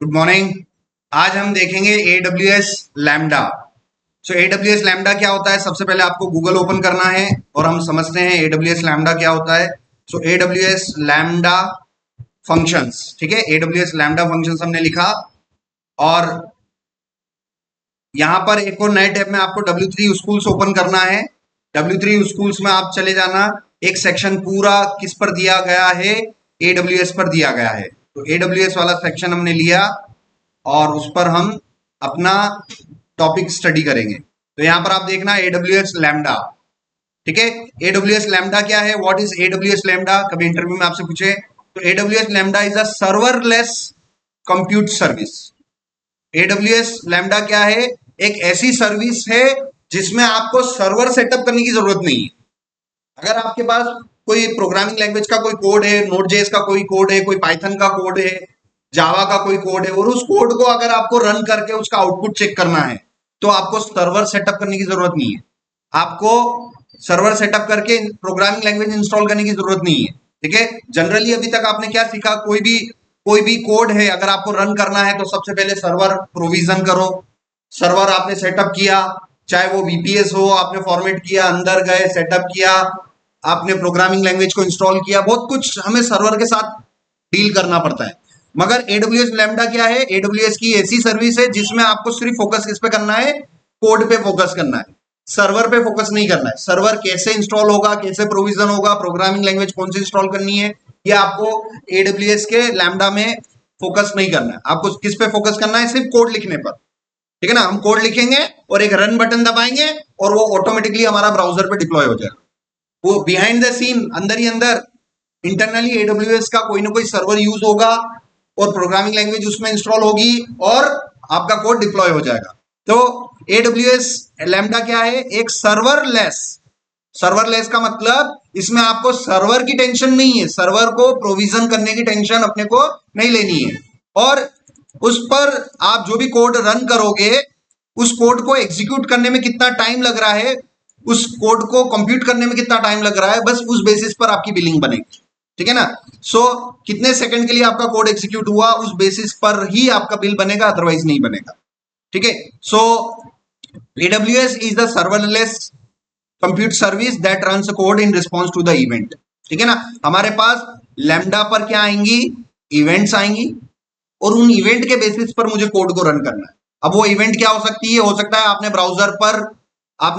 Good morning. आज हम देखेंगे AWS लैम्डा। सो AWS लैम्डा क्या होता है, सबसे पहले आपको गूगल ओपन करना है और हम समझते हैं AWS लैम्डा क्या होता है। सो AWS लैम्डा फंक्शंस, ठीक है। AWS लैम्डा फंक्शंस हमने लिखा और यहाँ पर एक और नए टैब में आपको W3 स्कूल्स ओपन करना है। W3 स्कूल्स में आप चले जाना। एक सेक्शन पूरा किस पर दिया गया है, AWS पर दिया गया है। तो AWS वाला सेक्शन हमने लिया और उस पर हम अपना टॉपिक स्टडी करेंगे। तो यहां पर आप देखना AWS लैम्डा, ठीक है। AWS लैम्डा क्या है, व्हाट इज AWS लैम्डा, कभी इंटरव्यू में आपसे पूछे तो AWS lambda is a serverless compute service. AWS lambda क्या है, एक ऐसी सर्विस है जिसमें आपको सर्वर सेटअप करने की जरूरत नहीं है। अगर आपके पास कोई प्रोग्रामिंग लैंग्वेज का कोई कोड है, नोड.जेएस का कोई कोड है, कोई पाइथन का कोड है, जावा का कोई कोड है, और उस कोड को अगर आपको रन करके उसका आउटपुट चेक करना है तो आपको सर्वर सेटअप करने की जरूरत नहीं है। आपको सर्वर सेटअप करके प्रोग्रामिंग लैंग्वेज इंस्टॉल करने की जरूरत नहीं है, ठीक है। जनरली अभी तक आपने क्या सीखा, कोई भी कोड है अगर आपको रन करना है तो सबसे पहले सर्वर प्रोविजन करो। सर्वर आपने सेटअप किया, चाहे वो VPS हो, आपने फॉर्मेट किया, अंदर गए, सेटअप किया, आपने प्रोग्रामिंग लैंग्वेज को इंस्टॉल किया, बहुत कुछ हमें सर्वर के साथ डील करना पड़ता है। मगर AWS लैम्डा क्या है, AWS की ऐसी सर्विस है जिसमें आपको सिर्फ फोकस किस पे करना है, कोड पे फोकस करना है, सर्वर पे फोकस नहीं करना है। सर्वर कैसे इंस्टॉल होगा, कैसे प्रोविजन होगा, प्रोग्रामिंग लैंग्वेज कौन सी इंस्टॉल करनी है, ये आपको AWS के लैम्डा में फोकस नहीं करना है। आपको किस पे फोकस करना है, सिर्फ कोड लिखने पर, ठीक है ना। हम कोड लिखेंगे और एक रन बटन दबाएंगे और वो ऑटोमेटिकली हमारा ब्राउजर पे डिप्लॉय हो जाएगा। वो बिहाइंड द सीन, अंदर ही अंदर इंटरनली AWS का कोई ना कोई सर्वर यूज होगा और प्रोग्रामिंग लैंग्वेज उसमें इंस्टॉल होगी और आपका कोड डिप्लॉय हो जाएगा। तो AWS लैम्डा क्या है, एक सर्वरलेस। सर्वरलेस का मतलब इसमें आपको सर्वर की टेंशन नहीं है, सर्वर को प्रोविजन करने की टेंशन अपने को नहीं लेनी है। और उस पर आप जो भी कोड रन करोगे, उस कोड को एग्जीक्यूट करने में कितना टाइम लग रहा है, उस कोड को कंप्यूट करने में कितना टाइम लग रहा है, बस उस बेसिस पर आपकी बिलिंग बनेगी, ठीक है ना। सो कितने सेकंड के लिए आपका कोड एग्जीक्यूट हुआ, उस बेसिस पर ही आपका बिल बनेगा, अदरवाइज नहीं बनेगा, ठीक है। So AWS is the serverless compute service that runs code in response to the event, ठीक है ना। हमारे पास लैम्डा पर क्या आएंगी, इवेंट्स आएंगी, और उन इवेंट के बेसिस पर मुझे कोड को रन करना है। अब वो इवेंट क्या हो सकती है, हो सकता है आपने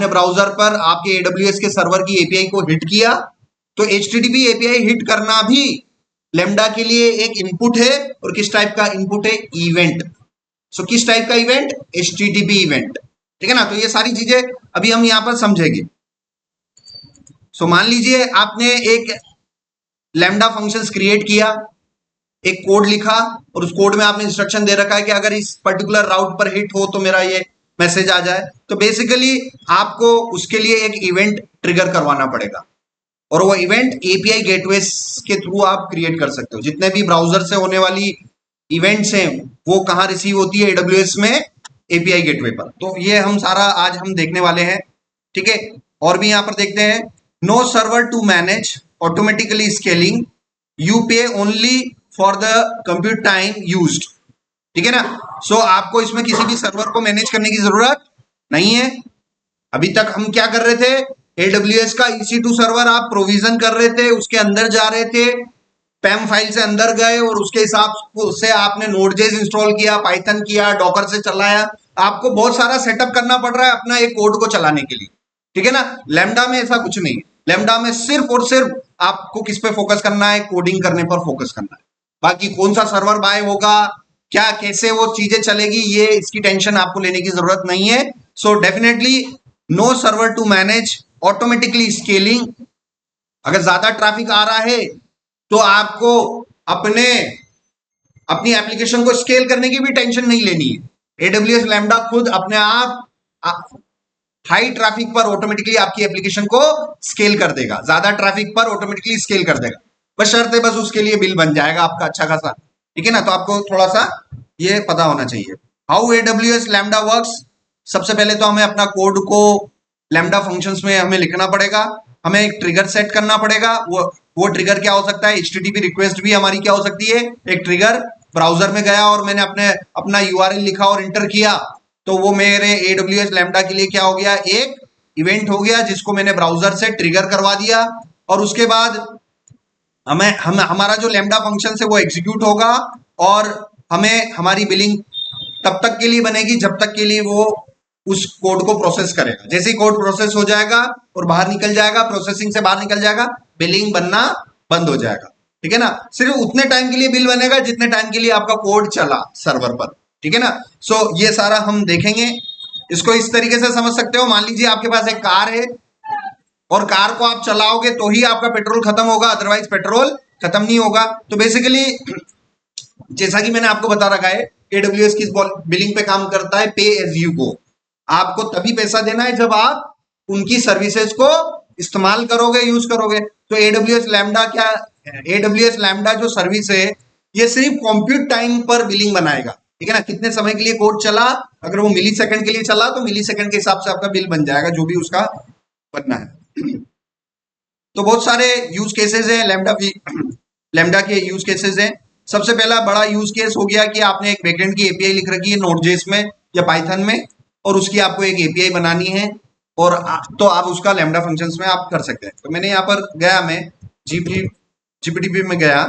ब्राउजर पर आपके AWS के सर्वर की API को हिट किया, तो HTTP API हिट करना भी लैम्डा के लिए एक इनपुट है। और किस टाइप का इनपुट है, इवेंट। सो किस टाइप का इवेंट, HTTP इवेंट, ठीक है ना। तो ये सारी चीजें अभी हम यहां पर समझेंगे। सो मान लीजिए आपने एक लैम्डा फंक्शंस क्रिएट किया, एक कोड लिखा, और उस कोड में आपने इंस्ट्रक्शन दे रखा है कि अगर इस पर्टिकुलर राउट पर हिट हो तो मेरा ये मैसेज आ जाए। तो बेसिकली आपको उसके लिए एक इवेंट ट्रिगर करवाना पड़ेगा, और वो इवेंट API गेटवे के थ्रू आप क्रिएट कर सकते हो। जितने भी ब्राउजर से होने वाली इवेंट्स हैं वो कहाँ रिसीव होती है, AWS में, API गेटवे पर। तो ये हम सारा आज हम देखने वाले हैं, ठीक है। और भी यहाँ पर देखते हैं, no server to manage automatically scaling, you pay only for the compute time used, ठीक है ना। सो आपको इसमें किसी भी सर्वर को मैनेज करने की जरूरत नहीं है। अभी तक हम क्या कर रहे थे, AWS का EC2 सर्वर आप प्रोविजन कर रहे थे, उसके अंदर जा रहे थे, पैम फाइल से अंदर गए और उसके हिसाब से आपने नोड.जेएस इंस्टॉल किया, पाइथन किया, डॉकर से चलाया। आपको बहुत सारा सेटअप करना पड़ रहा है अपना एक कोड को चलाने के लिए, ठीक है ना। लैम्डा में ऐसा कुछ नहीं है। लैम्डा में सिर्फ और सिर्फ आपको किस पे फोकस करना है, कोडिंग करने पर फोकस करना है। बाकी कौन सा सर्वर बाय होगा, क्या कैसे वो चीजें चलेगी, ये इसकी टेंशन आपको लेने की जरूरत नहीं है। So definitely no server to manage automatically scaling. अगर ज्यादा ट्रैफिक आ रहा है तो आपको अपनी एप्लीकेशन को स्केल करने की भी टेंशन नहीं लेनी है। AWS लैम्डा खुद अपने आप हाई ट्रैफिक पर ऑटोमेटिकली आपकी एप्लीकेशन को स्केल कर देगा, ज्यादा ट्रैफिक पर ऑटोमेटिकली स्केल कर देगा। बस शर्त है, बस उसके लिए बिल बन जाएगा आपका अच्छा खासा, ठीक है ना। तो आपको थोड़ा सा ये पता होना चाहिए हाउ AWS लैम्डा वर्क्स। सबसे पहले तो हमें अपना कोड को लैम्डा फंक्शंस में हमें लिखना पड़ेगा, हमें एक ट्रिगर सेट करना पड़ेगा। वो ट्रिगर क्या हो सकता है, HTTP रिक्वेस्ट भी हमारी क्या हो सकती है, एक ट्रिगर ब्राउजर में गया और मैंने अपना यूआरएल लिखा और इंटर किया, तो वो मेरे AWS लैम्बडा के लिए क्या हो गया, एक इवेंट हो गया जिसको मैंने ब्राउजर से ट्रिगर करवा दिया। और उसके बाद हमारा जो लैम्बडा फंक्शन है वो एग्जीक्यूट होगा और हमें हमारी बिलिंग तब तक के लिए बनेगी जब तक के लिए वो उस कोड को प्रोसेस करेगा। जैसे ही कोड प्रोसेस हो जाएगा और बाहर निकल जाएगा, प्रोसेसिंग से बाहर निकल जाएगा, बिलिंग बनना बंद हो जाएगा। ठीक है ना, सिर्फ उतने टाइम के लिए बिल बनेगा जितने टाइम के लिए आपका कोड चला सर्वर पर। ठीक है ना, सो ये सारा हम देखेंगे। इसको इस तरीके से समझ सकते हो, मान लीजिए आपके पास एक कार है और कार को आप चलाओगे तो ही आपका पेट्रोल खत्म होगा, अदरवाइज पेट्रोल खत्म नहीं होगा। तो बेसिकली जैसा कि मैंने आपको बता रखा है, AWS किस बिलिंग पे काम करता है, पे एज यू गो। आपको तभी पैसा देना है जब आप उनकी सर्विसेज को इस्तेमाल करोगे, यूज करोगे। तो AWS लैम्बडा क्या, AWS लैम्बडा जो सर्विस है ये सिर्फ कंप्यूट टाइम पर बिलिंग बनाएगा। ठीक है ना, कितने समय के लिए कोड चला, अगर वो मिली सेकंड के लिए चला तो मिली सेकंड के हिसाब से आपका बिल बन जाएगा, जो भी उसका बनना है। तो बहुत सारे यूज केसेस हैं लैम्बडा के यूज केसेस हैं। सबसे पहला बड़ा यूज केस हो गया कि आपने एक बैकएंड की एपीआई लिख रखी है नोड.जेएस में या पाइथन में, और उसकी आपको एक एपीआई बनानी है, और तो आप उसका लैम्बडा फंक्शंस में आप कर सकते हैं। तो मैंने यहाँ पर गया, मैं जीपीटीपी में गया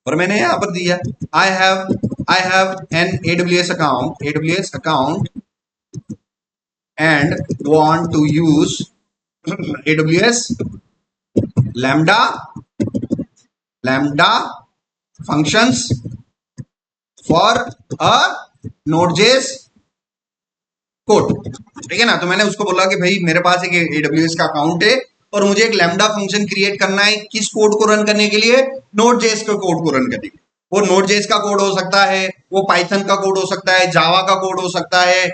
और मैंने यहाँ पर दिया I have an AWS account and want to use AWS lambda functions for a node.js code. ठीक है ना, तो मैंने उसको बोला कि भाई मेरे पास एक AWS का अकाउंट है और मुझे एक लैम्बडा फंक्शन क्रिएट करना है, किस कोड को रन करने के लिए, नोड.जेएस के कोड को रन करने के लिए। वो नोड.जेएस का कोड हो सकता है, वो पाइथन का कोड हो सकता है, जावा का कोड हो सकता है,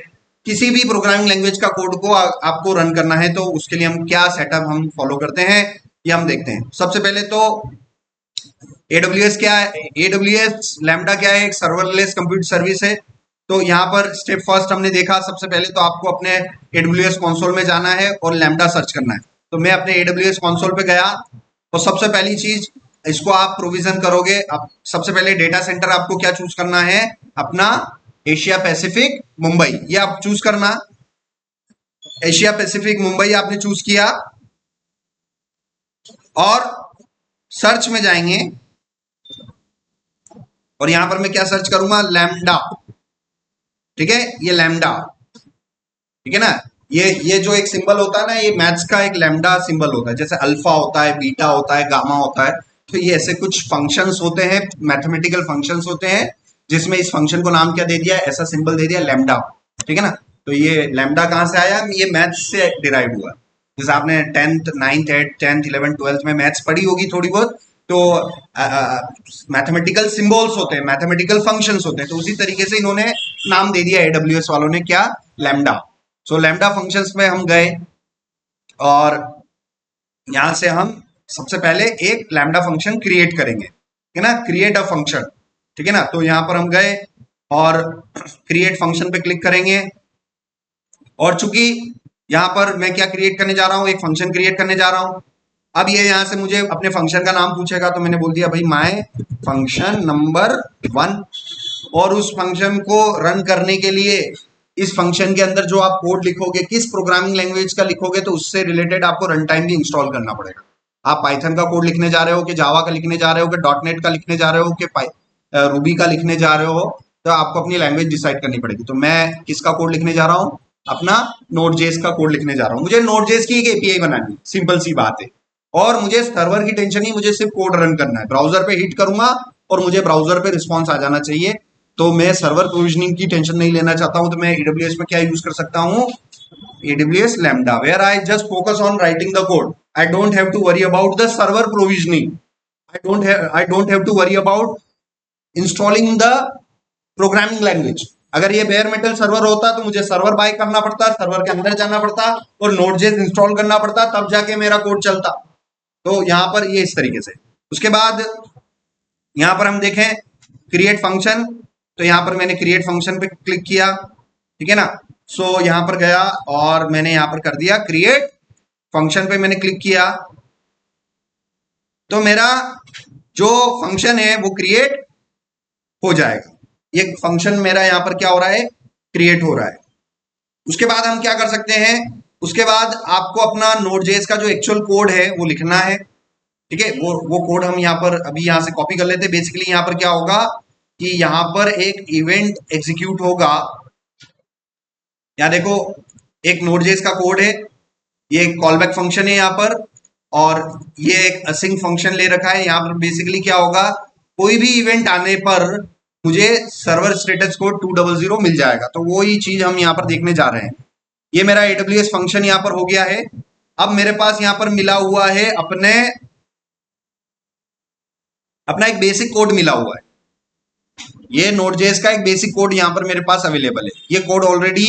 किसी भी प्रोग्रामिंग लैंग्वेज का कोड को आपको रन करना है। तो उसके लिए हम क्या सेटअप हम फॉलो करते हैं ये हम देखते हैं। सबसे पहले तो AWS क्या है, AWS लैम्बडा क्या है, एक सर्वरलेस कंप्यूट सर्विस है। तो यहाँ पर स्टेप फर्स्ट हमने देखा, सबसे पहले तो आपको अपने AWS कंसोल में जाना है और लैम्बडा सर्च करना है। तो मैं अपने AWS कंसोल पे गया, तो सबसे पहली चीज इसको आप प्रोविजन करोगे। अब सबसे पहले डेटा सेंटर आपको क्या चूज करना है, अपना एशिया पैसिफिक मुंबई, ये आप चूज करना। एशिया पैसिफिक मुंबई आपने चूज किया और सर्च में जाएंगे और यहां पर मैं क्या सर्च करूंगा, लैम्बडा। ठीक है, ये लैम्बडा, ठीक है ना, ये जो एक सिंबल होता है ना, ये मैथ्स का एक लैम्बडा सिंबल होता है, जैसे अल्फा होता है, बीटा होता है, गामा होता है। तो ये ऐसे कुछ फंक्शंस होते हैं, मैथमेटिकल फंक्शंस होते हैं, जिसमें इस फंक्शन को नाम क्या दे दिया, ऐसा सिंबल दे दिया लैम्बडा। ठीक है ना, तो ये लैम्बडा कहां से आया, ये मैथ्स से डिराइव हुआ। जैसे आपने 10th 9th 8th 10th 11th 12th में मैथ्स पढ़ी होगी थोड़ी बहुत, तो मैथमेटिकल सिंबल्स होते हैं, मैथमेटिकल फंक्शंस होते हैं, तो उसी तरीके से इन्होंने नाम दे दिया AWS वालों ने, क्या, लैम्बडा। सो लैम्बडा फंक्शंस में हम गए और यहां से हम सबसे पहले एक लैम्बडा फंक्शन क्रिएट करेंगे। ठीक है ना, क्रिएट अ फंक्शन। ठीक है ना, तो यहां पर हम गए और क्रिएट फंक्शन पे क्लिक करेंगे। और चूंकि यहां पर मैं क्या क्रिएट करने जा रहा हूं, एक फंक्शन क्रिएट करने जा रहा हूं। अब ये यहां से मुझे अपने फंक्शन का नाम पूछेगा, तो मैंने बोल दिया भाई माय फंक्शन नंबर 1, और उस फंक्शन को रन करने के लिए इस फंक्शन के अंदर जो आप कोड लिखोगे, किस प्रोग्रामिंग लैंग्वेज का लिखोगे, तो उससे रिलेटेड आपको रन टाइम भी इंस्टॉल करना पड़ेगा। आप पाइथन का कोड लिखने जा रहे हो, कि जावा का लिखने जा रहे हो, कि .NET का लिखने जा रहे हो, कि रूबी का लिखने जा रहे हो, तो आपको अपनी लैंग्वेज डिसाइड करनी पड़ेगी। तो मैं किसका कोड लिखने जा रहा हूँ, अपना नोड.जेएस का कोड लिखने जा रहा हूँ। मुझे नोड.जेएस की एक एपीआई बनानी है, सिंपल सी बात है, और मुझे सर्वर की टेंशन नहीं, मुझे सिर्फ कोड रन करना है। ब्राउजर पे हिट करूंगा और मुझे ब्राउजर पे रिस्पॉन्स आ जाना चाहिए। तो मैं सर्वर प्रोविजनिंग की टेंशन नहीं लेना चाहता हूं, तो मैं AWS में क्या यूज कर सकता हूं, AWS lambda, where I just focus on writing the code. I don't have to worry about the server provisioning. I don't have to worry about installing the programming language. अगर ये bear metal server होता तो मुझे server bye करना पड़ता, server के अंदर जाना पड़ता और नोड.जेएस इंस्टॉल करना पड़ता, तब जाके मेरा कोड चलता। तो यहां पर ये इस तरीके से। उसके बाद यहां पर हम देखें क्रिएट फंक्शन, तो यहां पर मैंने क्रिएट फंक्शन पे क्लिक किया। ठीक है ना, सो यहां पर गया और मैंने यहां पर कर दिया क्रिएट फंक्शन पे मैंने क्लिक किया, तो मेरा जो फंक्शन है वो क्रिएट हो जाएगा। ये फंक्शन मेरा यहाँ पर क्या हो रहा है, क्रिएट हो रहा है। उसके बाद हम क्या कर सकते हैं, उसके बाद आपको अपना नोड.जेएस का जो एक्चुअल कोड है वो लिखना है। ठीक है, वो कोड हम यहाँ पर अभी यहाँ से कॉपी कर लेते हैं। बेसिकली यहाँ पर क्या होगा कि यहाँ पर एक इवेंट एग्जीक्यूट होगा। यहाँ देखो, एक नोड.जेएस का कोड है, ये एक कॉलबैक फंक्शन है यहाँ पर, और ये एक असिंग फंक्शन ले रखा है। यहाँ पर बेसिकली क्या होगा, कोई भी इवेंट आने पर मुझे सर्वर स्टेटस कोड 200 मिल जाएगा। तो वो ही चीज हम यहाँ पर देखने जा रहे हैं। ये मेरा AWS फंक्शन यहाँ पर हो गया है। अब मेरे पास यहाँ पर मिला हुआ है अपना एक बेसिक कोड मिला हुआ है। ये नोड.जेएस का एक बेसिक कोड यहाँ पर मेरे पास अवेलेबल है। ये कोड ऑलरेडी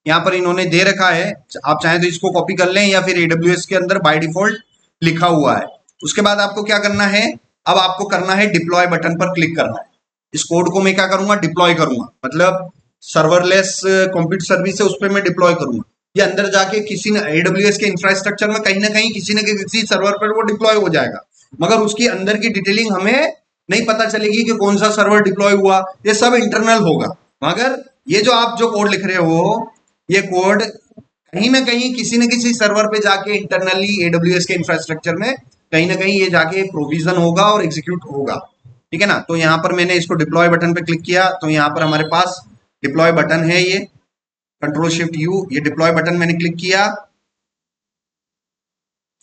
यहाँ पर इन्होंने दे रखा है, आप चाहें तो इसको कॉपी कर लें, या फिर AWS के अंदर बाय डिफॉल्ट लिखा हुआ है। उसके बाद आपको क्या करना है, अब आपको करना है डिप्लॉय बटन पर क्लिक करना है। इस कोड को मैं क्या करूंगा, डिप्लॉय करूंगा, मतलब सर्वरलेस कंप्यूटर सर्विस है उस पर मैं डिप्लॉय करूंगा। ये अंदर जाके किसी ने AWS के इंफ्रास्ट्रक्चर में कहीं ना कहीं किसी न किसी सर्वर पर वो डिप्लॉय हो जाएगा, मगर उसकी अंदर की डिटेलिंग हमें नहीं पता चलेगी कि कौन सा सर्वर डिप्लॉय हुआ। ये सब इंटरनल होगा। मगर ये जो आप जो कोड लिख रहे हो, ये कोड कहीं ना कहीं किसी न किसी सर्वर पे जाके इंटरनली AWS के इंफ्रास्ट्रक्चर में कहीं ना कहीं ये जाके प्रोविजन होगा और एग्जीक्यूट होगा। ठीक है ना। तो यहाँ पर मैंने इसको डिप्लॉय बटन पे क्लिक किया, तो यहाँ पर हमारे पास डिप्लॉय बटन है, ये Ctrl+Shift+U, ये डिप्लॉय बटन मैंने क्लिक किया।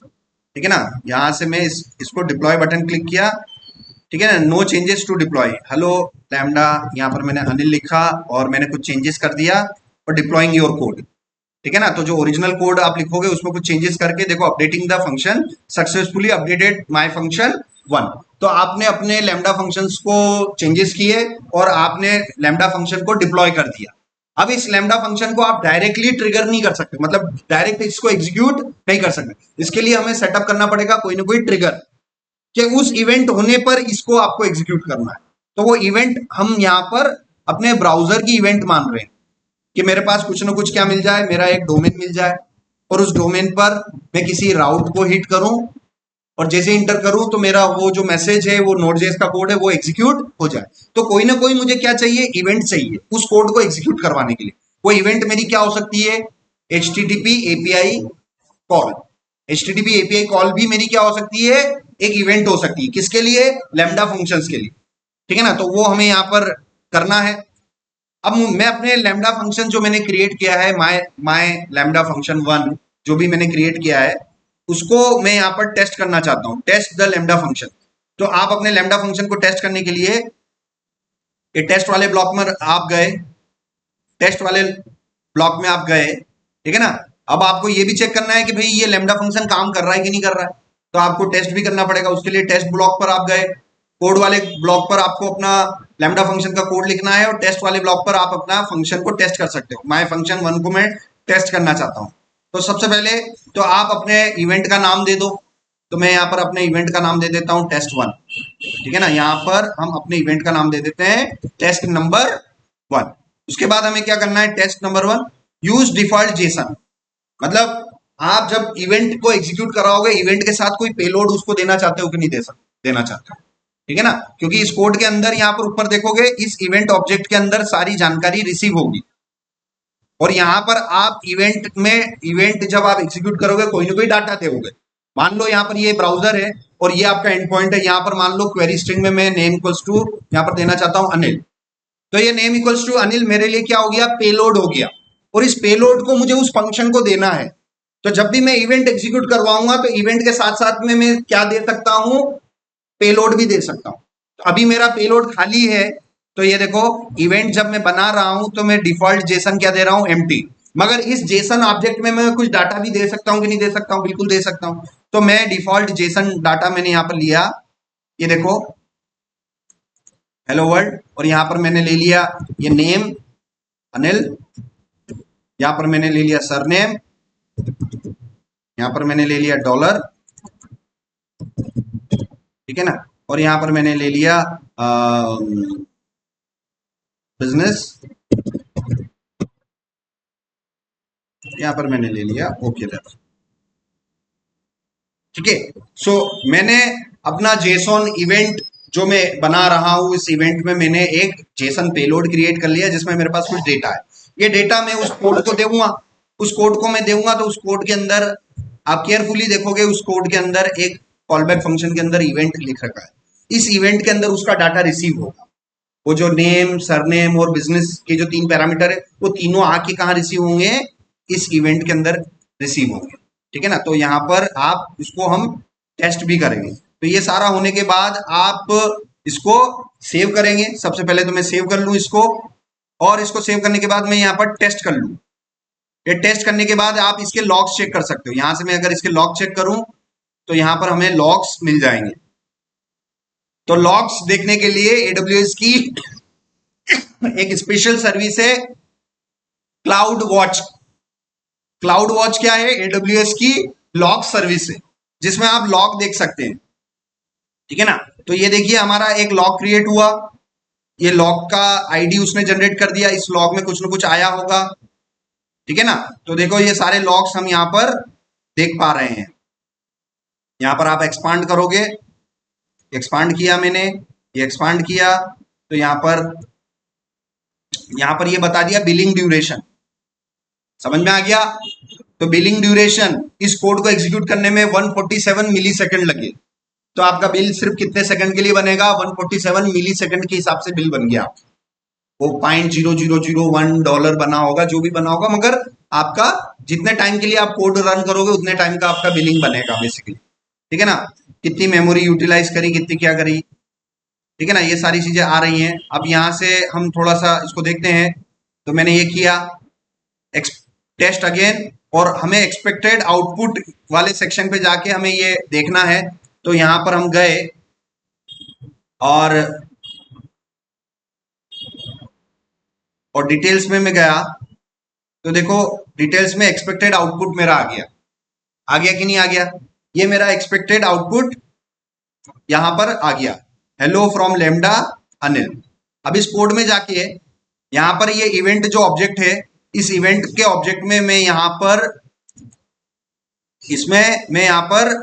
ठीक है ना, यहां से मैं इसको डिप्लॉय बटन क्लिक किया। ठीक है ना, no changes to deploy, hello lambda, यहाँ पर मैंने अनिल लिखा और मैंने कुछ चेंजेस कर दिया और डिप्लॉइंग योर कोड। ठीक है ना, तो जो ओरिजिनल कोड आप लिखोगे उसमें कुछ चेंजेस करके देखो, updating the function successfully updated my function 1। तो आपने अपने लैम्डा फंक्शंस को चेंजेस किए और आपने लैम्डा फंक्शन को डिप्लॉय कर दिया। अब इस लैम्डा फंक्शन को आप डायरेक्टली ट्रिगर नहीं कर सकते, मतलब डायरेक्ट इसको एग्जीक्यूट नहीं कर सकते। इसके लिए हमें सेटअप करना पड़ेगा कोई ना कोई ट्रिगर, कि उस इवेंट होने पर इसको आपको एग्जीक्यूट करना है। तो वो इवेंट हम यहाँ पर अपने ब्राउजर की इवेंट मान रहे हैं कि मेरे पास कुछ ना कुछ क्या मिल जाए, मेरा एक डोमेन मिल जाए, और उस डोमेन पर मैं किसी राउट को हिट करूं, और जैसे इंटर करूं तो मेरा वो जो मैसेज है, वो नोड.जेएस का कोड है, वो एग्जीक्यूट हो जाए। तो कोई ना कोई मुझे क्या चाहिए, इवेंट चाहिए उस कोड को एग्जीक्यूट करवाने के लिए। वो इवेंट मेरी क्या हो सकती है, HTTP API call. HTTP API call भी मेरी क्या हो सकती है, एक इवेंट हो सकती है। किसके लिए, लैम्डा फंक्शंस के लिए। ठीक है ना, तो वो हमें यहाँ पर करना है। अब मैं अपने लैम्डा फंक्शन जो मैंने क्रिएट किया है, माय लैम्डा फंक्शन 1 जो भी मैंने क्रिएट किया है, उसको मैं यहाँ पर टेस्ट करना चाहता हूँ, टेस्ट द लैम्डा फंक्शन। तो आप अपने लैम्डा फंक्शन को टेस्ट करने के लिए ये टेस्ट वाले ब्लॉक में आप गए, टेस्ट वाले ब्लॉक में आप गए। ठीक है ना, अब आपको ये भी चेक करना है कि भाई ये लैम्डा फंक्शन काम कर रहा है कि नहीं कर रहा है, तो आपको टेस्ट भी करना पड़ेगा। उसके लिए टेस्ट ब्लॉक पर आप गए, कोड वाले ब्लॉक पर आपको अपना लैम्डा फंक्शन का कोड लिखना है, और टेस्ट वाले ब्लॉक पर आप अपना फंक्शन को टेस्ट कर सकते हो। माय फंक्शन 1 को मैं टेस्ट करना चाहता हूँ। तो सबसे पहले तो आप अपने इवेंट का नाम दे दो। तो मैं यहाँ पर अपने इवेंट का नाम दे देता हूँ test1। ठीक है ना, यहाँ पर हम अपने इवेंट का नाम दे देते हैं टेस्ट नंबर 1। उसके बाद हमें क्या करना है, test number 1 use default JSON, मतलब आप जब इवेंट को एग्जीक्यूट कराओगे, इवेंट के साथ कोई पेलोड उसको देना चाहते हो कि नहीं देना चाहते हो। ठीक है ना, क्योंकि इस कोड के अंदर यहाँ पर ऊपर देखोगे, इस इवेंट ऑब्जेक्ट के अंदर सारी जानकारी रिसीव होगी, और यहाँ पर आप इवेंट जब आप एग्जीक्यूट करोगे कोई ना कोई डाटा दोगे। मान लो यहाँ पर ये ब्राउजर है और ये आपका एंड पॉइंट है। यहाँ पर मान लो क्वेरी स्ट्रिंग में मैं नेम इक्वल्स टू यहाँ पर देना चाहता हूँ अनिल। तो ये नेम इक्वल्स टू अनिल मेरे लिए क्या हो गया, पेलोड हो गया, और इस पेलोड को मुझे उस फंक्शन को देना है। तो जब भी मैं इवेंट एग्जीक्यूट करवाऊंगा तो इवेंट के साथ साथ में मैं क्या दे सकता हूं, पेलोड भी दे सकता हूं। तो अभी मेरा पेलोड खाली है, तो ये देखो इवेंट जब मैं बना रहा हूं तो मैं डिफॉल्ट जेसन क्या दे रहा हूं, एम्प्टी। मगर इस जेसन ऑब्जेक्ट में मैं कुछ डाटा भी दे सकता हूं कि नहीं दे सकता हूं, बिल्कुल दे सकता हूं। तो मैं डिफॉल्ट जेसन डाटा मैंने यहां पर लिया, ये देखो हेलो वर्ल्ड, और यहां पर मैंने ले लिया ये नेम अनिल, यहां पर मैंने ले लिया सरनेम, यहां पर मैंने ले लिया डॉलर। ठीक है ना, और यहां पर मैंने ले लिया बिजनेस, यहां पर मैंने ले लिया ओके लेफ्ट। ठीक है, सो मैंने अपना जेसॉन इवेंट जो मैं बना रहा हूं इस इवेंट में, मैंने एक जेसन पेलोड क्रिएट कर लिया जिसमें मेरे पास कुछ डेटा है। ये डेटा मैं उस कोड को दूंगा, उस कोड को मैं दूंगा तो उस कोड के अंदर आप केयरफुली देखोगे, उस कोड के अंदर एक कॉलबैक फंक्शन के अंदर इवेंट लिख रखा है। इस इवेंट के अंदर उसका डाटा रिसीव होगा। वो जो नेम, सरनेम और बिजनेस के जो 3 पैरामीटर है, वो तीनों आके कहाँ रिसीव होंगे? इस इवेंट के अंदर रिसीव होंगे। ठीक है ना? तो यहाँ पर आप इसको हम टेस्ट भी करेंगे। तो ये सारा होने के बाद आप इसको सेव करेंगे। सबसे पहले तो मैं सेव कर लूं इसको, और इसको सेव करने के बाद मैं यहाँ पर टेस्ट कर लूं। ये टेस्ट करने के बाद आप इसके लॉग्स चेक कर सकते हो। यहां से मैं अगर इसके लॉग चेक करूं तो यहां पर हमें लॉग्स मिल जाएंगे। तो लॉग्स देखने के लिए AWS की एक स्पेशल सर्विस है क्लाउड वॉच। क्लाउड वॉच क्या है? AWS की लॉग सर्विस है जिसमें आप लॉग देख सकते हैं। ठीक है ना? तो ये देखिए हमारा एक लॉग क्रिएट हुआ, ये लॉग का आईडी उसने जनरेट कर दिया, इस लॉग में कुछ ना कुछ आया होगा। ठीक है ना? तो देखो ये सारे लॉग्स हम यहाँ पर देख पा रहे हैं। यहाँ पर आप एक्सपांड करोगे, एक्सपांड किया मैंने, ये एक्सपांड किया तो यहाँ पर ये बता दिया बिलिंग ड्यूरेशन। समझ में आ गया? तो बिलिंग ड्यूरेशन, इस कोड को एग्जीक्यूट करने में 147 मिली सेकेंड लगे। तो आपका बिल सिर्फ कितने सेकंड के लिए बनेगा? 147 मिली सेकंड के हिसाब से बिल बन गया। वो $0.0001 बना होगा, जो भी बना होगा, मगर आपका जितने टाइम के लिए आप कोड रन करोगे उतने टाइम का आपका बिलिंग बनेगा बेसिकली। ठीक है ना? कितनी मेमोरी यूटिलाइज करी, कितनी क्या करी। ठीक है ना? ये सारी चीजें आ रही हैं। अब यहां से हम थोड़ा सा इसको देखते हैं। तो मैंने ये किया टेस्ट अगेन, और हमें एक्सपेक्टेड आउटपुट वाले सेक्शन पे जाके हमें ये देखना है। तो यहां पर हम गए और डिटेल्स में मैं गया तो देखो डिटेल्स में एक्सपेक्टेड आउटपुट मेरा आ गया। आ गया कि नहीं आ गया? ये मेरा एक्सपेक्टेड आउटपुट यहां पर आ गया, हेलो फ्रॉम लेमडा अनिल। अब इस कोड में जाके यहां पर ये इवेंट जो ऑब्जेक्ट है, इस इवेंट के ऑब्जेक्ट में मैं यहां पर यहां पर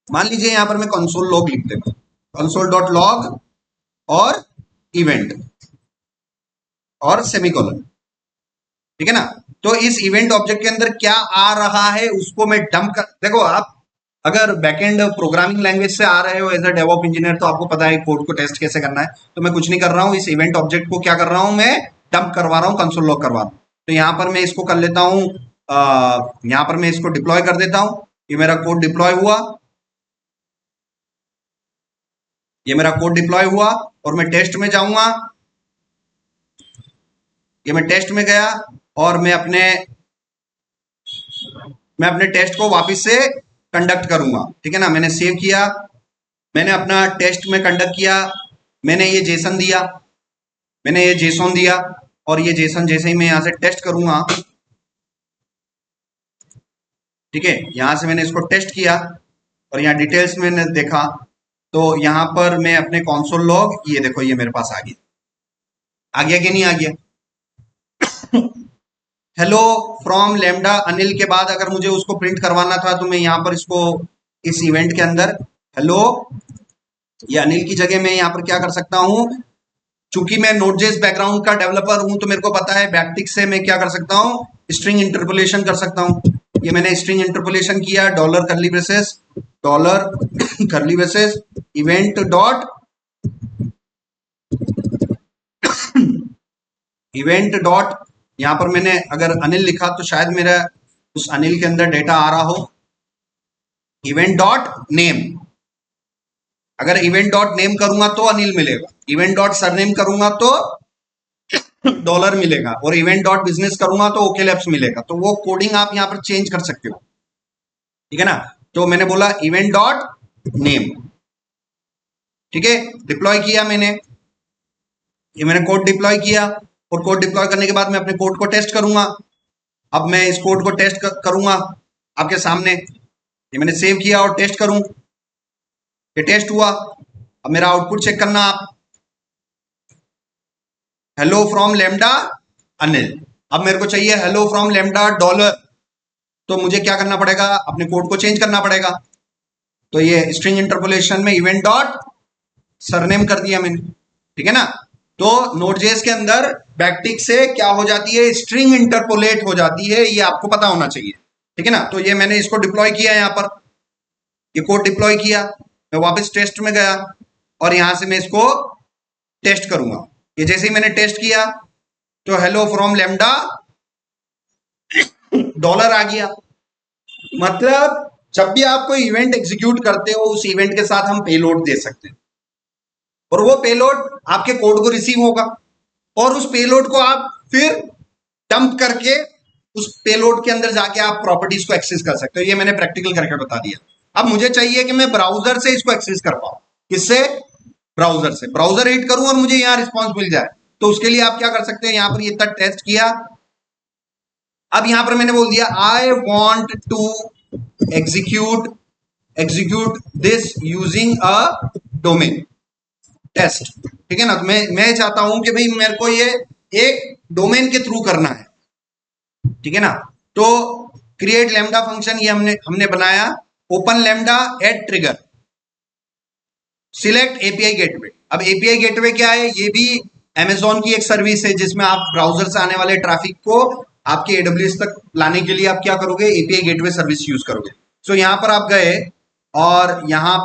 मान लीजिए यहां पर मैं कंसोल लॉग लिख देता हूं, console.log और इवेंट और सेमीकोलन। ठीक है ना? तो इस इवेंट ऑब्जेक्ट के अंदर क्या आ रहा है उसको मैं डंप कर, देखो आप अगर बैकएंड प्रोग्रामिंग लैंग्वेज से आ रहे हो एज अ डेवऑप इंजीनियर तो आपको पता है कोड को टेस्ट कैसे करना है। तो मैं कुछ नहीं कर रहा हूं, इस इवेंट ऑब्जेक्ट को क्या कर रहा हूं, मैं डंप करवा रहा हूं, कंसोल लॉग करवा रहा हूं। तो यहां पर मैं इसको कर लेता हूं, यहां पर मैं इसको डिप्लॉय कर देता हूं। ये मेरा कोड डिप्लॉय हुआ, ये मेरा कोड डिप्लॉय हुआ, और मैं टेस्ट में जाऊंगा। ये मैं टेस्ट में गया और मैं अपने टेस्ट को वापस से कंडक्ट करूंगा। ठीक है ना? मैंने सेव किया, मैंने अपना टेस्ट में कंडक्ट किया, मैंने ये जेसन दिया, मैंने ये जेसन दिया, और ये जेसन जैसे ही मैं यहां से टेस्ट करूंगा, ठीक है, यहां से मैंने इसको टेस्ट किया और यहाँ डिटेल्स में मैंने देखा तो यहां पर मैं अपने कंसोल लॉग, ये देखो ये मेरे पास आ गया। आ गया कि नहीं आ गया? हेलो फ्रॉम लेमडा अनिल के बाद अगर मुझे उसको प्रिंट करवाना था तो मैं यहाँ पर इसको इस इवेंट के अंदर हेलो, ये अनिल की जगह मैं यहाँ पर क्या कर सकता हूँ, चूंकि मैं नोड.जेएस बैकग्राउंड का डेवलपर हूं तो मेरे को पता है बैकटिक से मैं क्या कर सकता हूँ, स्ट्रिंग इंटरपोलेशन कर सकता हूँ। ये मैंने स्ट्रिंग इंटरपोलेशन किया, डॉलर करली ब्रेसेस, डॉलर करली braces event dot event dot, यहां पर मैंने अगर अनिल लिखा तो शायद मेरा उस अनिल के अंदर डेटा आ रहा हो, इवेंट डॉट नेम। अगर इवेंट डॉट नेम करूंगा तो अनिल मिलेगा, इवेंट डॉट सरनेम करूंगा तो डॉलर मिलेगा, और इवेंट डॉट बिजनेस करूंगा तो ओके लैब्स मिलेगा। तो वो कोडिंग आप यहां पर चेंज कर सकते हो। ठीक है ना? तो मैंने बोला इवेंट डॉट नेम, ठीक है, डिप्लॉय किया मैंने, ये मैंने कोड डिप्लॉय किया, और कोड डिप्लॉय करने के बाद मैं अपने कोड को टेस्ट करूंगा। अब मैं इस कोड को टेस्ट करूंगा आपके सामने, ये मैंने सेव किया और टेस्ट करूं, ये टेस्ट हुआ। अब मेरा आउटपुट चेक करना आप, हेलो फ्रॉम लेमडा अनिल। अब मेरे को चाहिए हेलो फ्रॉम लेमडा डॉलर, तो मुझे क्या करना पड़ेगा, अपने कोड को चेंज करना पड़ेगा। तो ये स्ट्रिंग इंटरपोलेशन में इवेंट डॉट सरनेम कर दिया मैंने, ठीक है ना। तो नोड.जेएस के अंदर बैकटिक से क्या हो जाती है, स्ट्रिंग इंटरपोलेट हो जाती है, ये आपको पता होना चाहिए, ठीक है ना। तो ये मैंने इसको डिप्लॉय किया, यहाँ पर ये कोड डिप्लॉय किया, मैं वापस टेस्ट में गया और यहां से मैं इसको टेस्ट करूंगा। ये जैसे ही मैंने टेस्ट किया तो हेलो फ्रॉम लैम्डा डॉलर आ गया। मतलब जब भी आप कोई इवेंट एग्जीक्यूट करते हो उस इवेंट के साथ हम पेलोड दे सकते हैं और वो पेलोड आपके कोड को रिसीव होगा और उस पेलोड को आप फिर डंप करके उस पेलोड के अंदर जाके आप प्रॉपर्टीज को एक्सेस कर सकते हो। ये मैंने प्रैक्टिकल करके बता दिया। अब मुझे चाहिए कि मैं ब्राउजर से इसको एक्सेस कर पाऊं। किससे? ब्राउजर से। ब्राउजर हिट करूं और मुझे यहाँ रिस्पॉन्स मिल जाए, तो उसके लिए आप क्या कर सकते हैं, यहाँ पर ये तक टेस्ट किया। अब यहां पर मैंने बोल दिया I want to execute this using a domain test, ठीक है ना। तो मैं चाहता हूं कि भाई मेरे को ये एक डोमेन के थ्रू करना है, ठीक है ना। तो क्रिएट लैम्डा फंक्शन ये हमने बनाया, open lambda ad trigger, select API gateway. अब एपीआई गेटवे क्या है, ये भी अमेजोन की एक सर्विस है जिसमें आप ब्राउजर से आने वाले ट्रैफिक को आपके एडब्ल्यूएस तक लाने के लिए आप क्या करोगे, एपीआई गेटवे सर्विस यूज करोगे। सो यहां पर आप गए और यहां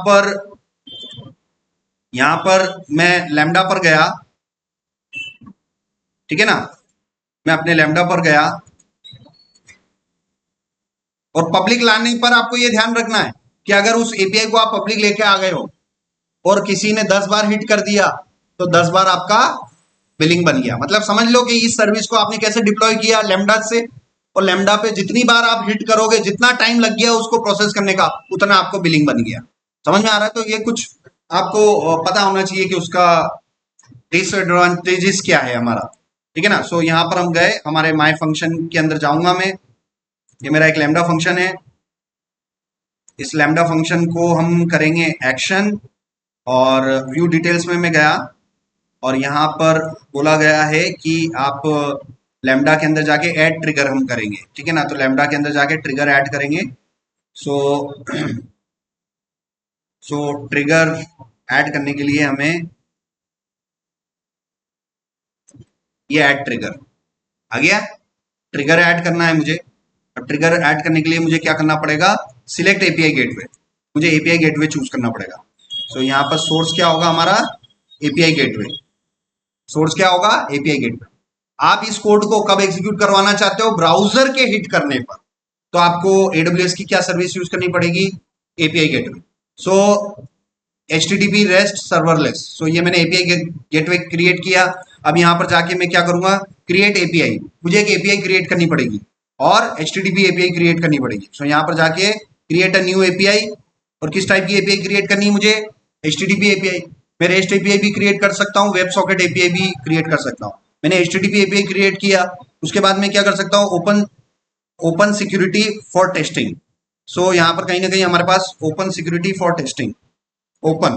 पर मैं लैम्डा पर गया, ठीक है ना। मैं अपने लैम्डा पर गया और पब्लिक लाने पर आपको यह ध्यान रखना है कि अगर उस एपीआई को आप पब्लिक लेके आ गए हो और किसी ने 10 बार हिट कर दिया तो 10 बार आपका बिलिंग बन गया। मतलब समझ लो कि इस सर्विस को आपने कैसे डिप्लॉय किया, लैम्डा से, और लैम्डा पे जितनी बार आप हिट करोगे, जितना टाइम लग गया उसको प्रोसेस करने का, उतना आपको बिलिंग बन गया। समझ में आ रहा है? तो ये कुछ आपको पता होना चाहिए कि उसका डिसएडवांटेजेस क्या है हमारा, ठीक है ना। सो यहाँ पर हम गए, हमारे माय फंक्शन के अंदर जाऊंगा मैं, ये मेरा एक लैम्डा फंक्शन है। इस लैम्डा फंक्शन को हम करेंगे एक्शन और व्यू डिटेल्स में मैं गया और यहाँ पर बोला गया है कि आप लैम्डा के अंदर जाके ऐड ट्रिगर हम करेंगे, ठीक है ना। तो लैम्डा के अंदर जाके ट्रिगर ऐड करेंगे। सो ट्रिगर ऐड करने के लिए हमें ये ऐड ट्रिगर आ गया, ट्रिगर ऐड करना है मुझे। अब ट्रिगर ऐड करने के लिए मुझे क्या करना पड़ेगा, सिलेक्ट एपीआई गेटवे, मुझे एपीआई गेटवे चूज करना पड़ेगा। सो यहाँ पर सोर्स क्या होगा हमारा, एपीआई गेटवे। सोर्स क्या होगा, एपीआई गेटवे। आप इस कोड को कब एग्जीक्यूट करवाना चाहते हो, ब्राउजर के हिट करने पर, तो आपको एडब्ल्यूएस की क्या सर्विस यूज करनी पड़ेगी, एपीआई गेटवे। सो HTTP रेस्ट सर्वरलेस। सो ये मैंने एपीआई गेटवे क्रिएट किया। अब यहाँ पर जाके मैं क्या करूंगा, क्रिएट एपीआई, मुझे एक एपीआई क्रिएट करनी पड़ेगी और HTTP एपीआई क्रिएट करनी पड़ेगी। सो यहाँ पर जाके क्रिएट अ न्यू एपीआई, और किस टाइप की एपीआई क्रिएट करनी है मुझे, HTTP एपीआई। मैं रेस्ट एपीआई भी क्रिएट कर सकता हूँ, वेब सॉकेट एपीआई भी क्रिएट कर सकता हूँ। मैंने HTTP एपीआई क्रिएट किया, उसके बाद मैं क्या कर सकता हूँ, open security for testing. So यहाँ पर कहीं ना कहीं हमारे पास open security for testing, open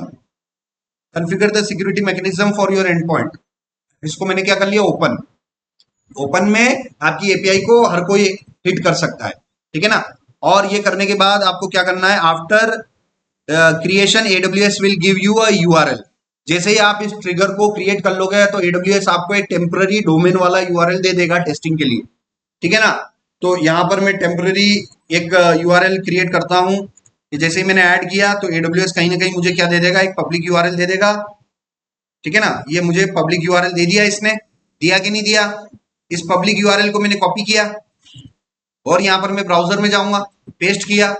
configure the security mechanism for your endpoint, इसको मैंने क्या कर लिया, ओपन। ओपन में आपकी एपीआई को हर कोई हिट कर सकता है, ठीक है ना। और ये करने के बाद आपको क्या करना है, after creation AWS will give you a URL. जैसे ही आप इस ट्रिगर को क्रिएट कर लोगे तो एडब्ल्यूएस आपको एक टेम्पररी डोमेन वाला यूआरएल दे देगा टेस्टिंग के लिए, ठीक है ना। तो यहाँ पर मैं टेम्पररी एक यूआरएल क्रिएट करता हूँ। जैसे ही मैंने ऐड किया तो एडब्ल्यूएस कहीं ना कहीं मुझे क्या दे देगा, एक पब्लिक यूआरएल दे देगा, ठीक है ना। ये मुझे पब्लिक यूआरएल दे दिया, इसने दिया कि नहीं दिया। इस पब्लिक यूआरएल को मैंने कॉपी किया और यहाँ पर मैं ब्राउजर में जाऊंगा, पेस्ट किया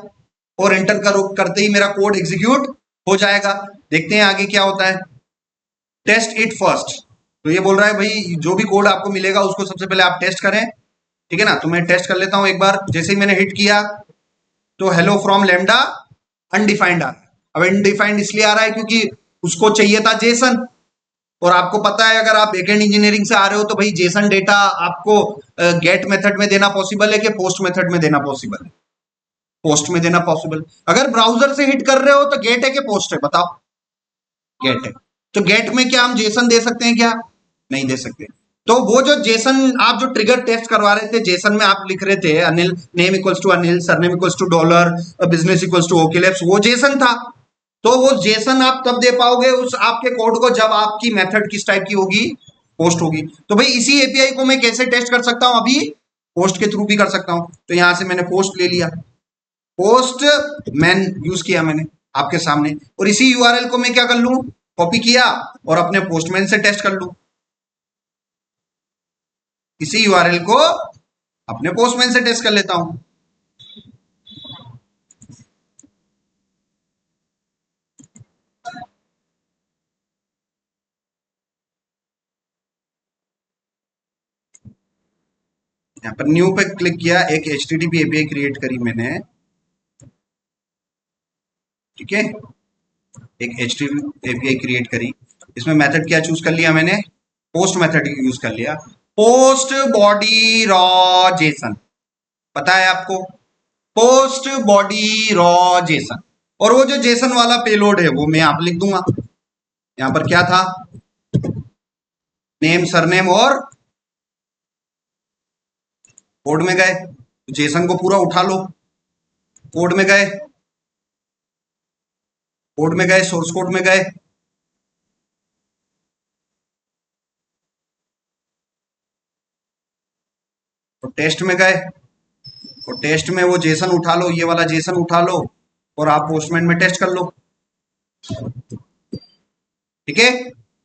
और एंटर करते ही मेरा कोड एग्जीक्यूट हो जाएगा। देखते हैं आगे क्या होता है, टेस्ट इट फर्स्ट। तो ये बोल रहा है भाई जो भी कोड आपको मिलेगा उसको सबसे पहले आप टेस्ट करें, ठीक है ना। तो मैं टेस्ट कर लेता हूं एक बार। जैसे ही मैंने हिट किया तो हेलो फ्रॉम लैम्डा अनडिफाइंड आ रहा है। अब अनडिफाइंड इसलिए आ रहा है क्योंकि उसको चाहिए था जेसन, और आपको पता है अगर आप बैकएंड इंजीनियरिंग से आ रहे हो तो भाई जेसन डेटा आपको गेट मेथड में देना पॉसिबल है कि पोस्ट मेथड में देना पॉसिबल है, पोस्ट में देना पॉसिबल। अगर ब्राउजर से हिट कर रहे हो तो गेट है कि पोस्ट है, बताओ, गेट है। तो गेट में क्या हम जेसन दे सकते हैं क्या, नहीं दे सकते। तो वो जो जेसन आप जो ट्रिगर टेस्ट करवा रहे थे, जेसन में आप लिख रहे थे Anil name equals to Anil, surname equals to dollar, business equals to okay labs, वो जेसन था। तो वो जेसन आप तब दे पाओगे उस आपके कोड को जब आपकी मेथड किस टाइप की होगी, पोस्ट होगी। तो भाई इसी एपीआई को मैं कैसे टेस्ट कर सकता हूं, अभी पोस्ट के थ्रू भी कर सकता हूं। तो यहां से मैंने पोस्ट ले लिया, पोस्ट मैन यूज किया मैंने आपके सामने, और इसी यूआरएल को मैं क्या कर लूं, कॉपी किया और अपने पोस्टमैन से टेस्ट कर लूं। इसी यूआरएल को अपने पोस्टमैन से टेस्ट कर लेता हूं। यहां पर न्यू पे क्लिक किया, एक HTTP एपीआई क्रिएट करी मैंने, ठीक है, एक HTTP एपीआई क्रिएट करी। इसमें मेथड क्या चूज कर लिया मैंने, पोस्ट मेथड यूज कर लिया, पोस्ट बॉडी रॉ जेसन, पता है आपको, पोस्ट बॉडी रॉ जेसन। और वो जो जेसन वाला पेलोड है वो मैं आप लिख दूंगा। यहां पर क्या था, नेम सरनेम और कोड में गए, जेसन को पूरा उठा लो, कोड में गए, कोड में गए, सोर्स कोड में गए, तो टेस्ट में गए, और टेस्ट में वो जेसन उठा लो, ये वाला जेसन उठा लो और आप पोस्टमैन में टेस्ट कर लो, ठीक है।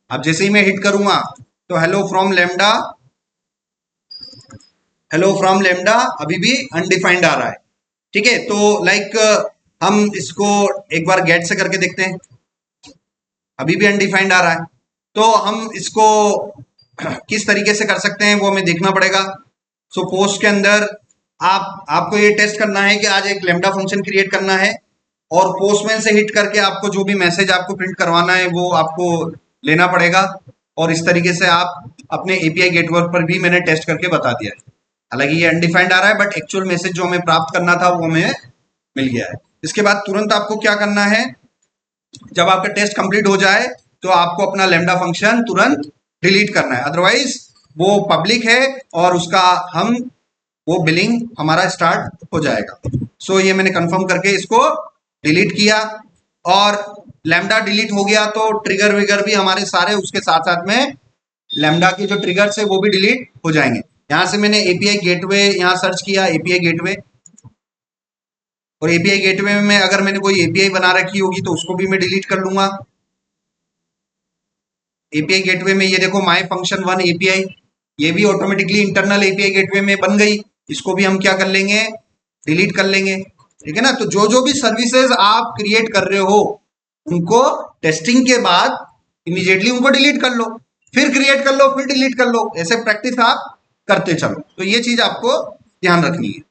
अब जैसे ही मैं हिट करूंगा तो hello from lambda, hello from lambda अभी भी अनडिफाइंड आ रहा है, ठीक है। तो लाइक हम इसको एक बार गेट से करके देखते हैं, अभी भी अनडिफाइंड आ रहा है। तो हम इसको किस तरीके से कर सकते हैं वो हमें देखना पड़ेगा। सो पोस्ट के अंदर आपको ये टेस्ट करना है कि आज एक लेमडा फंक्शन क्रिएट करना है और पोस्टमैन से हिट करके आपको जो भी मैसेज आपको प्रिंट करवाना है वो आपको लेना पड़ेगा। और इस तरीके से आप अपने एपीआई गेटवर्क पर भी मैंने टेस्ट करके बता दिया है। हालांकि ये अनडिफाइंड आ रहा है बट एक्चुअल मैसेज जो हमें प्राप्त करना था वो हमें मिल गया है। इसके बाद तुरंत आपको क्या करना है, जब आपका टेस्ट कंप्लीट हो जाए तो आपको अपना लेमडा फंक्शन तुरंत डिलीट करना है, अदरवाइज वो पब्लिक है और उसका हम वो बिलिंग हमारा स्टार्ट हो जाएगा। सो ये मैंने कंफर्म करके इसको डिलीट किया और लैम्डा डिलीट हो गया तो ट्रिगर विगर भी हमारे सारे उसके साथ साथ में लैम्डा के जो ट्रिगर्स है वो भी डिलीट हो जाएंगे। यहां से मैंने एपीआई गेटवे यहां सर्च किया, एपीआई गेटवे, और एपीआई गेटवे में अगर मैंने कोई एपीआई बना रखी होगी तो उसको भी मैं डिलीट कर लूंगा। एपीआई गेटवे में ये देखो माय फंक्शन वन एपीआई, ये भी ऑटोमेटिकली इंटरनल एपीआई गेटवे में बन गई, इसको भी हम क्या कर लेंगे, डिलीट कर लेंगे, ठीक है ना। तो जो जो भी सर्विसेज आप क्रिएट कर रहे हो उनको टेस्टिंग के बाद इमीडिएटली उनको डिलीट कर लो, फिर क्रिएट कर लो, फिर डिलीट कर लो, ऐसे प्रैक्टिस आप करते चलो। तो ये चीज आपको ध्यान रखनी है।